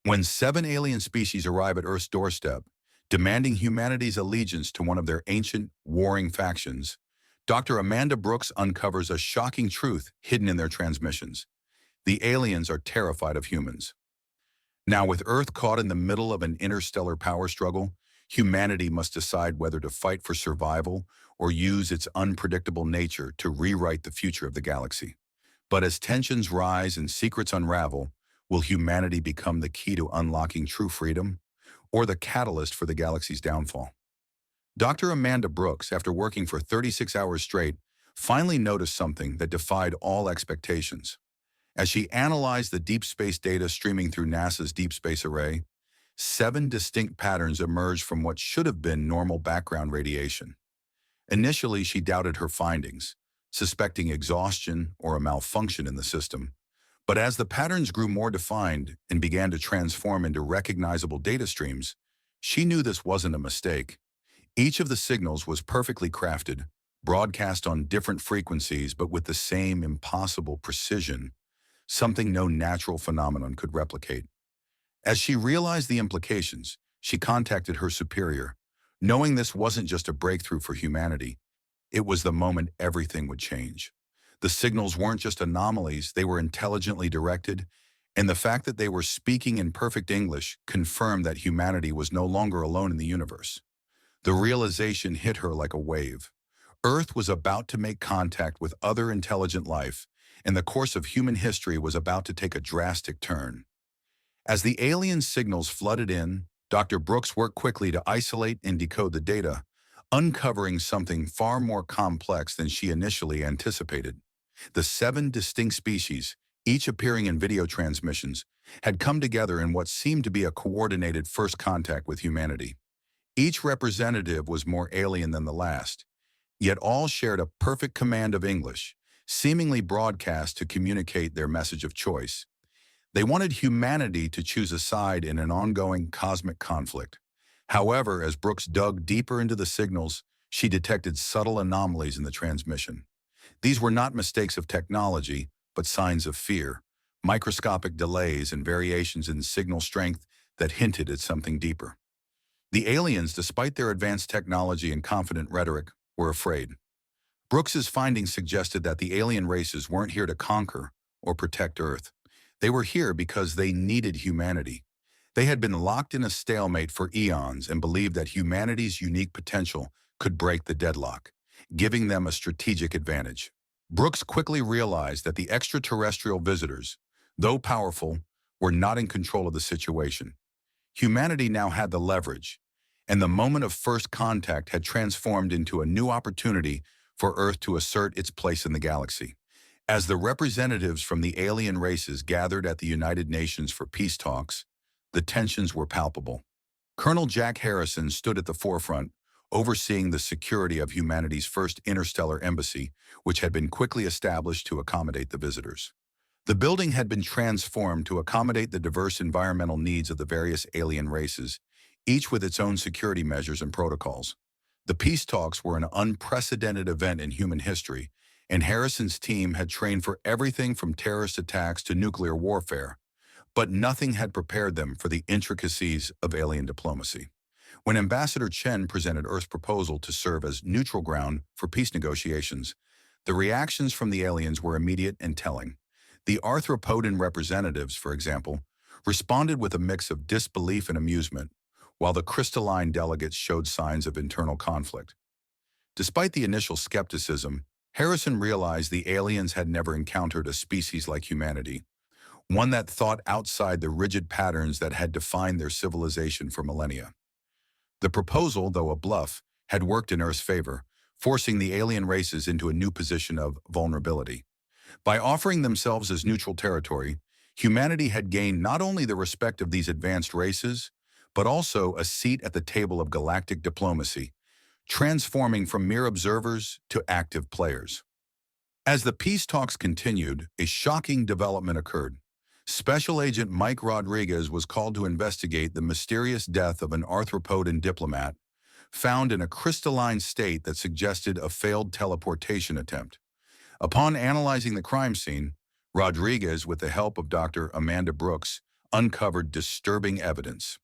When 7 alien species arrive at Earth's doorstep, demanding humanity's allegiance to one of their ancient, warring factions, Dr. Amanda Brooks uncovers a shocking truth hidden in their transmissions. The aliens are terrified of humans. Now, with Earth caught in the middle of an interstellar power struggle, humanity must decide whether to fight for survival or use its unpredictable nature to rewrite the future of the galaxy. But as tensions rise and secrets unravel, will humanity become the key to unlocking true freedom or the catalyst for the galaxy's downfall? Dr. Amanda Brooks, after working for 36 hours straight, finally noticed something that defied all expectations. As she analyzed the deep space data streaming through NASA's Deep Space Array, 7 distinct patterns emerged from what should have been normal background radiation. Initially, she doubted her findings, suspecting exhaustion or a malfunction in the system. But as the patterns grew more defined and began to transform into recognizable data streams, she knew this wasn't a mistake. Each of the signals was perfectly crafted, broadcast on different frequencies but with the same impossible precision, something no natural phenomenon could replicate. As she realized the implications, she contacted her superior, knowing this wasn't just a breakthrough for humanity. It was the moment everything would change. The signals weren't just anomalies, they were intelligently directed, and the fact that they were speaking in perfect English confirmed that humanity was no longer alone in the universe. The realization hit her like a wave. Earth was about to make contact with other intelligent life, and the course of human history was about to take a drastic turn. As the alien signals flooded in, Dr. Brooks worked quickly to isolate and decode the data, uncovering something far more complex than she initially anticipated. The 7 distinct species, each appearing in video transmissions, had come together in what seemed to be a coordinated first contact with humanity. Each representative was more alien than the last, yet all shared a perfect command of English, seemingly broadcast to communicate their message of choice. They wanted humanity to choose a side in an ongoing cosmic conflict. However, as Brooks dug deeper into the signals, she detected subtle anomalies in the transmission. These were not mistakes of technology, but signs of fear, microscopic delays and variations in signal strength that hinted at something deeper. The aliens, despite their advanced technology and confident rhetoric, were afraid. Brooks's findings suggested that the alien races weren't here to conquer or protect Earth. They were here because they needed humanity. They had been locked in a stalemate for eons and believed that humanity's unique potential could break the deadlock, giving them a strategic advantage. Brooks quickly realized that the extraterrestrial visitors, though powerful, were not in control of the situation. Humanity now had the leverage, and the moment of first contact had transformed into a new opportunity for Earth to assert its place in the galaxy. As the representatives from the alien races gathered at the United Nations for peace talks, the tensions were palpable. Colonel Jack Harrison stood at the forefront, overseeing the security of humanity's first interstellar embassy, which had been quickly established to accommodate the visitors. The building had been transformed to accommodate the diverse environmental needs of the various alien races, each with its own security measures and protocols. The peace talks were an unprecedented event in human history, and Harrison's team had trained for everything from terrorist attacks to nuclear warfare, but nothing had prepared them for the intricacies of alien diplomacy. When Ambassador Chen presented Earth's proposal to serve as neutral ground for peace negotiations, the reactions from the aliens were immediate and telling. The arthropodan representatives, for example, responded with a mix of disbelief and amusement, while the crystalline delegates showed signs of internal conflict. Despite the initial skepticism, Harrison realized the aliens had never encountered a species like humanity, one that thought outside the rigid patterns that had defined their civilization for millennia. The proposal, though a bluff, had worked in Earth's favor, forcing the alien races into a new position of vulnerability. By offering themselves as neutral territory, humanity had gained not only the respect of these advanced races, but also a seat at the table of galactic diplomacy, transforming from mere observers to active players. As the peace talks continued, a shocking development occurred. Special Agent Mike Rodriguez was called to investigate the mysterious death of an arthropodan diplomat found in a crystalline state that suggested a failed teleportation attempt. Upon analyzing the crime scene, Rodriguez, with the help of Dr. Amanda Brooks, uncovered disturbing evidence.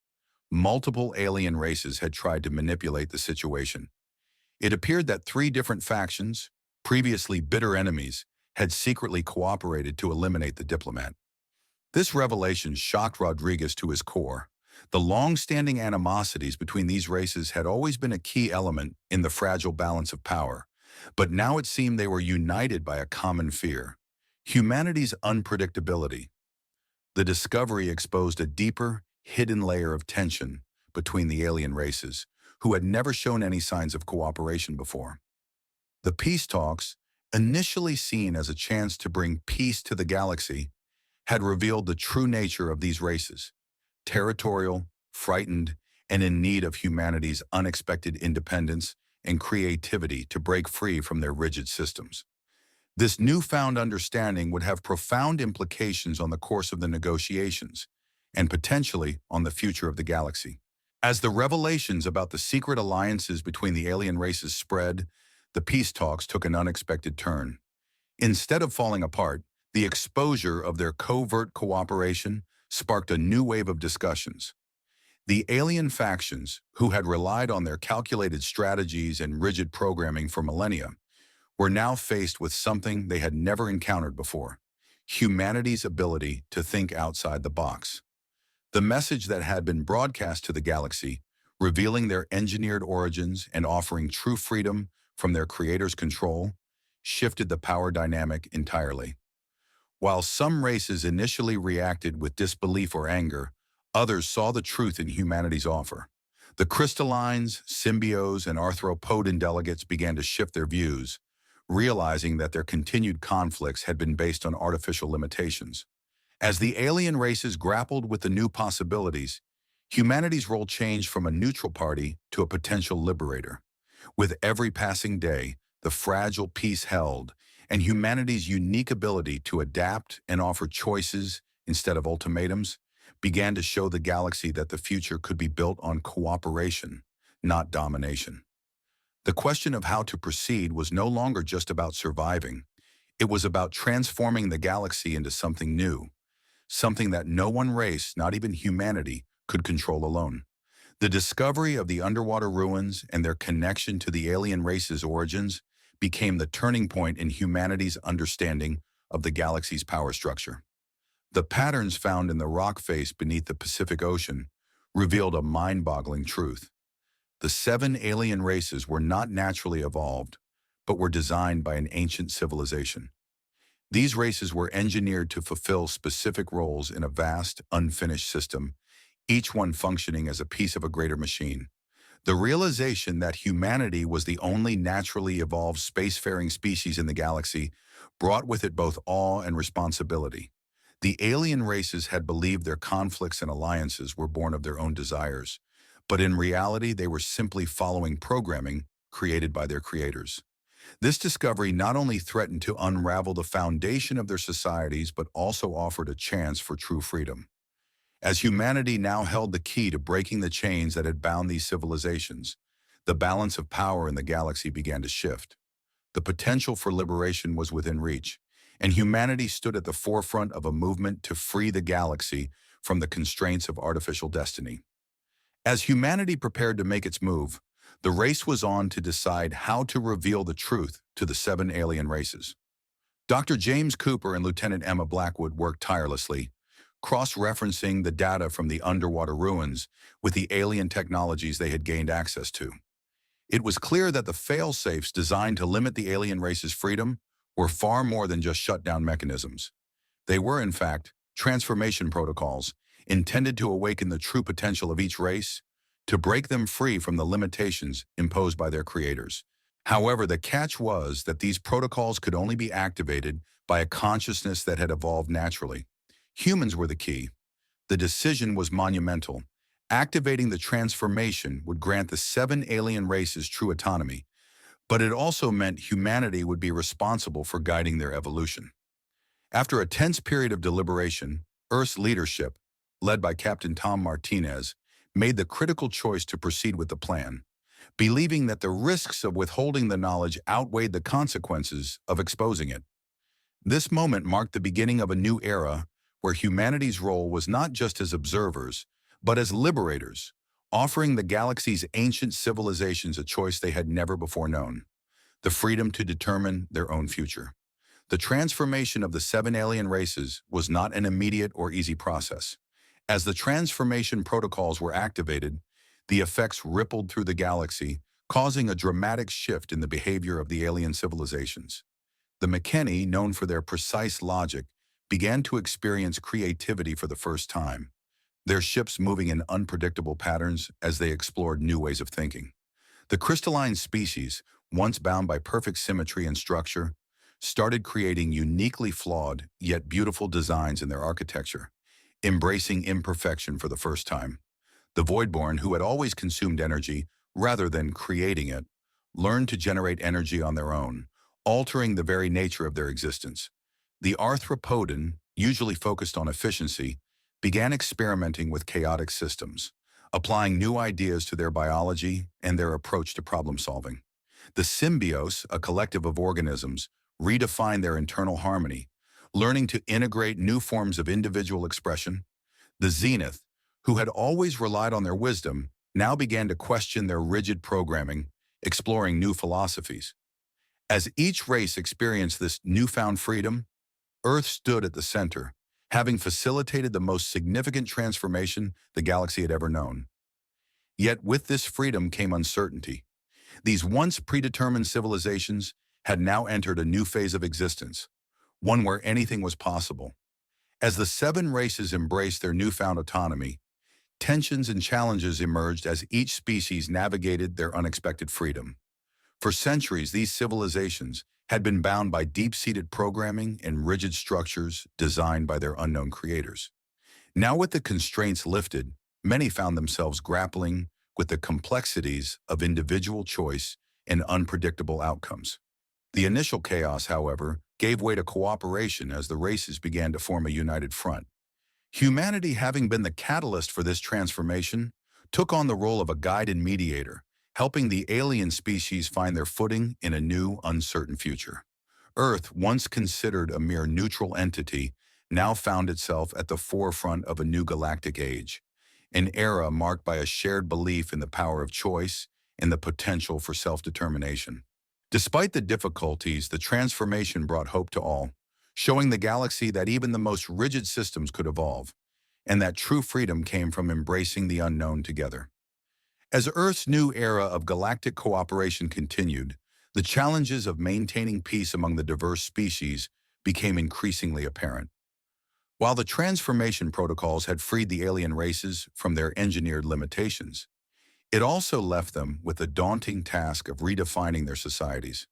Multiple alien races had tried to manipulate the situation. It appeared that three different factions, previously bitter enemies, had secretly cooperated to eliminate the diplomat. This revelation shocked Rodriguez to his core. The long-standing animosities between these races had always been a key element in the fragile balance of power, but now it seemed they were united by a common fear: humanity's unpredictability. The discovery exposed a deeper, hidden layer of tension between the alien races, who had never shown any signs of cooperation before. The peace talks, initially seen as a chance to bring peace to the galaxy, had revealed the true nature of these races: territorial, frightened, and in need of humanity's unexpected independence and creativity to break free from their rigid systems. This newfound understanding would have profound implications on the course of the negotiations, and potentially on the future of the galaxy. As the revelations about the secret alliances between the alien races spread, the peace talks took an unexpected turn. Instead of falling apart, the exposure of their covert cooperation sparked a new wave of discussions. The alien factions, who had relied on their calculated strategies and rigid programming for millennia, were now faced with something they had never encountered before: humanity's ability to think outside the box. The message that had been broadcast to the galaxy, revealing their engineered origins and offering true freedom from their creator's control, shifted the power dynamic entirely. While some races initially reacted with disbelief or anger, others saw the truth in humanity's offer. The crystallines, symbios, and arthropodan delegates began to shift their views, realizing that their continued conflicts had been based on artificial limitations. As the alien races grappled with the new possibilities, humanity's role changed from a neutral party to a potential liberator. With every passing day, the fragile peace held, and humanity's unique ability to adapt and offer choices instead of ultimatums began to show the galaxy that the future could be built on cooperation, not domination. The question of how to proceed was no longer just about surviving. It was about transforming the galaxy into something new, something that no one race, not even humanity, could control alone. The discovery of the underwater ruins and their connection to the alien race's origins became the turning point in humanity's understanding of the galaxy's power structure. The patterns found in the rock face beneath the Pacific Ocean revealed a mind-boggling truth. The 7 alien races were not naturally evolved, but were designed by an ancient civilization. These races were engineered to fulfill specific roles in a vast, unfinished system, each one functioning as a piece of a greater machine. The realization that humanity was the only naturally evolved spacefaring species in the galaxy brought with it both awe and responsibility. The alien races had believed their conflicts and alliances were born of their own desires, but in reality they were simply following programming created by their creators. This discovery not only threatened to unravel the foundation of their societies, but also offered a chance for true freedom. As humanity now held the key to breaking the chains that had bound these civilizations, the balance of power in the galaxy began to shift. The potential for liberation was within reach, and humanity stood at the forefront of a movement to free the galaxy from the constraints of artificial destiny. As humanity prepared to make its move, the race was on to decide how to reveal the truth to the 7 alien races. Dr. James Cooper and Lieutenant Emma Blackwood worked tirelessly, cross-referencing the data from the underwater ruins with the alien technologies they had gained access to. It was clear that the fail-safes designed to limit the alien race's freedom were far more than just shutdown mechanisms. They were, in fact, transformation protocols intended to awaken the true potential of each race, to break them free from the limitations imposed by their creators. However, the catch was that these protocols could only be activated by a consciousness that had evolved naturally. Humans were the key. The decision was monumental. Activating the transformation would grant the 7 alien races true autonomy, but it also meant humanity would be responsible for guiding their evolution. After a tense period of deliberation, Earth's leadership, led by Captain Tom Martinez, made the critical choice to proceed with the plan, believing that the risks of withholding the knowledge outweighed the consequences of exposing it. This moment marked the beginning of a new era where humanity's role was not just as observers, but as liberators, offering the galaxy's ancient civilizations a choice they had never before known: the freedom to determine their own future. The transformation of the seven alien races was not an immediate or easy process. As the transformation protocols were activated, the effects rippled through the galaxy, causing a dramatic shift in the behavior of the alien civilizations. The Mykenni, known for their precise logic, began to experience creativity for the first time, their ships moving in unpredictable patterns as they explored new ways of thinking. The crystalline species, once bound by perfect symmetry and structure, started creating uniquely flawed yet beautiful designs in their architecture, embracing imperfection for the first time. The Voidborn, who had always consumed energy rather than creating it, learned to generate energy on their own, altering the very nature of their existence. The Arthropodan, usually focused on efficiency, began experimenting with chaotic systems, applying new ideas to their biology and their approach to problem solving. The Symbios, a collective of organisms, redefined their internal harmony, learning to integrate new forms of individual expression. The Zenith, who had always relied on their wisdom, now began to question their rigid programming, exploring new philosophies. As each race experienced this newfound freedom, Earth stood at the center, having facilitated the most significant transformation the galaxy had ever known. Yet with this freedom came uncertainty. These once predetermined civilizations had now entered a new phase of existence, one where anything was possible. As the seven races embraced their newfound autonomy, tensions and challenges emerged as each species navigated their unexpected freedom. For centuries, these civilizations had been bound by deep-seated programming and rigid structures designed by their unknown creators. Now, with the constraints lifted, many found themselves grappling with the complexities of individual choice and unpredictable outcomes. The initial chaos, however, gave way to cooperation as the races began to form a united front. Humanity, having been the catalyst for this transformation, took on the role of a guide and mediator, helping the alien species find their footing in a new, uncertain future. Earth, once considered a mere neutral entity, now found itself at the forefront of a new galactic age, an era marked by a shared belief in the power of choice and the potential for self-determination. Despite the difficulties, the transformation brought hope to all, showing the galaxy that even the most rigid systems could evolve, and that true freedom came from embracing the unknown together. As Earth's new era of galactic cooperation continued, the challenges of maintaining peace among the diverse species became increasingly apparent. While the transformation protocols had freed the alien races from their engineered limitations, it also left them with the daunting task of redefining their societies.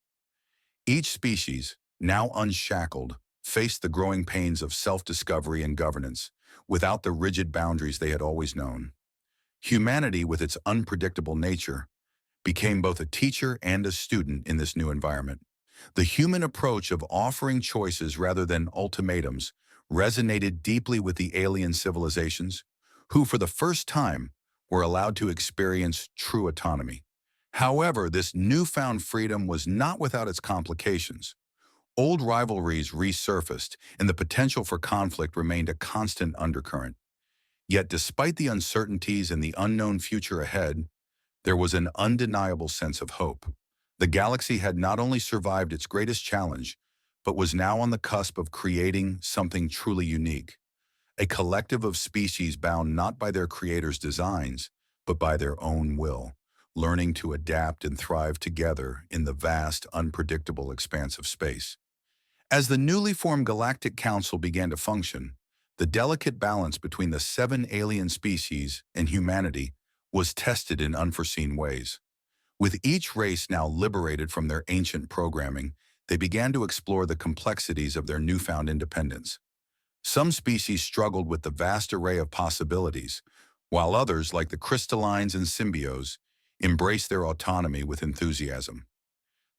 Each species, now unshackled, faced the growing pains of self-discovery and governance without the rigid boundaries they had always known. Humanity, with its unpredictable nature, became both a teacher and a student in this new environment. The human approach of offering choices rather than ultimatums resonated deeply with the alien civilizations, who for the first time were allowed to experience true autonomy. However, this newfound freedom was not without its complications. Old rivalries resurfaced, and the potential for conflict remained a constant undercurrent. Yet despite the uncertainties and the unknown future ahead, there was an undeniable sense of hope. The galaxy had not only survived its greatest challenge, but was now on the cusp of creating something truly unique. A collective of species bound not by their creators' designs, but by their own will, learning to adapt and thrive together in the vast, unpredictable expanse of space. As the newly formed Galactic Council began to function, the delicate balance between the seven alien species and humanity was tested in unforeseen ways. With each race now liberated from their ancient programming, they began to explore the complexities of their newfound independence. Some species struggled with the vast array of possibilities, while others, like the crystallines and symbios, embraced their autonomy with enthusiasm.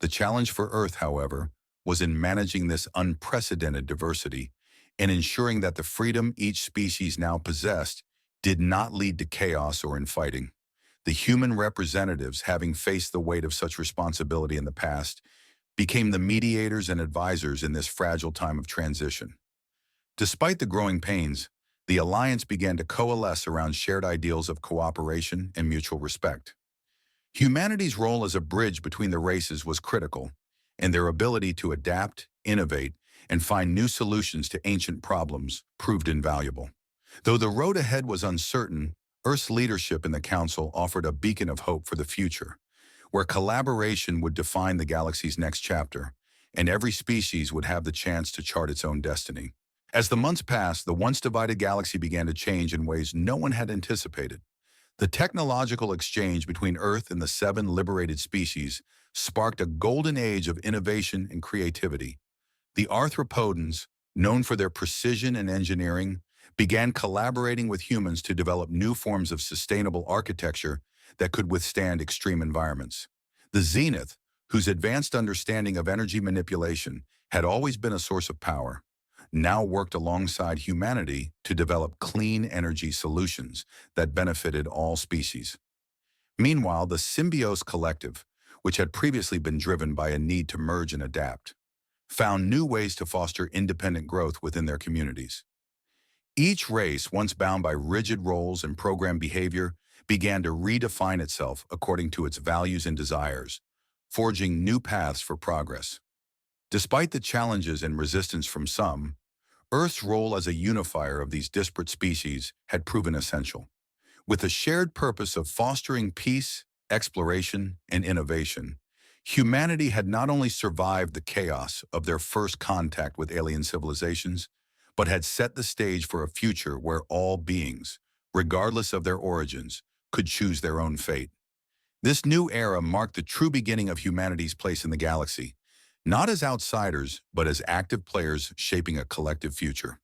The challenge for Earth, however, was in managing this unprecedented diversity and ensuring that the freedom each species now possessed did not lead to chaos or infighting. The human representatives, having faced the weight of such responsibility in the past, became the mediators and advisors in this fragile time of transition. Despite the growing pains, the alliance began to coalesce around shared ideals of cooperation and mutual respect. Humanity's role as a bridge between the races was critical, and their ability to adapt, innovate, and find new solutions to ancient problems proved invaluable. Though the road ahead was uncertain, Earth's leadership in the Council offered a beacon of hope for the future, where collaboration would define the galaxy's next chapter, and every species would have the chance to chart its own destiny. As the months passed, the once divided galaxy began to change in ways no one had anticipated. The technological exchange between Earth and the 7 liberated species sparked a golden age of innovation and creativity. The arthropodans, known for their precision and engineering, began collaborating with humans to develop new forms of sustainable architecture that could withstand extreme environments. The Zenith, whose advanced understanding of energy manipulation had always been a source of power, now worked alongside humanity to develop clean energy solutions that benefited all species. Meanwhile, the Symbiose Collective, which had previously been driven by a need to merge and adapt, found new ways to foster independent growth within their communities. Each race, once bound by rigid roles and programmed behavior, began to redefine itself according to its values and desires, forging new paths for progress. Despite the challenges and resistance from some, Earth's role as a unifier of these disparate species had proven essential. With a shared purpose of fostering peace, exploration, and innovation, humanity had not only survived the chaos of their first contact with alien civilizations, but had set the stage for a future where all beings, regardless of their origins, could choose their own fate. This new era marked the true beginning of humanity's place in the galaxy, not as outsiders, but as active players shaping a collective future.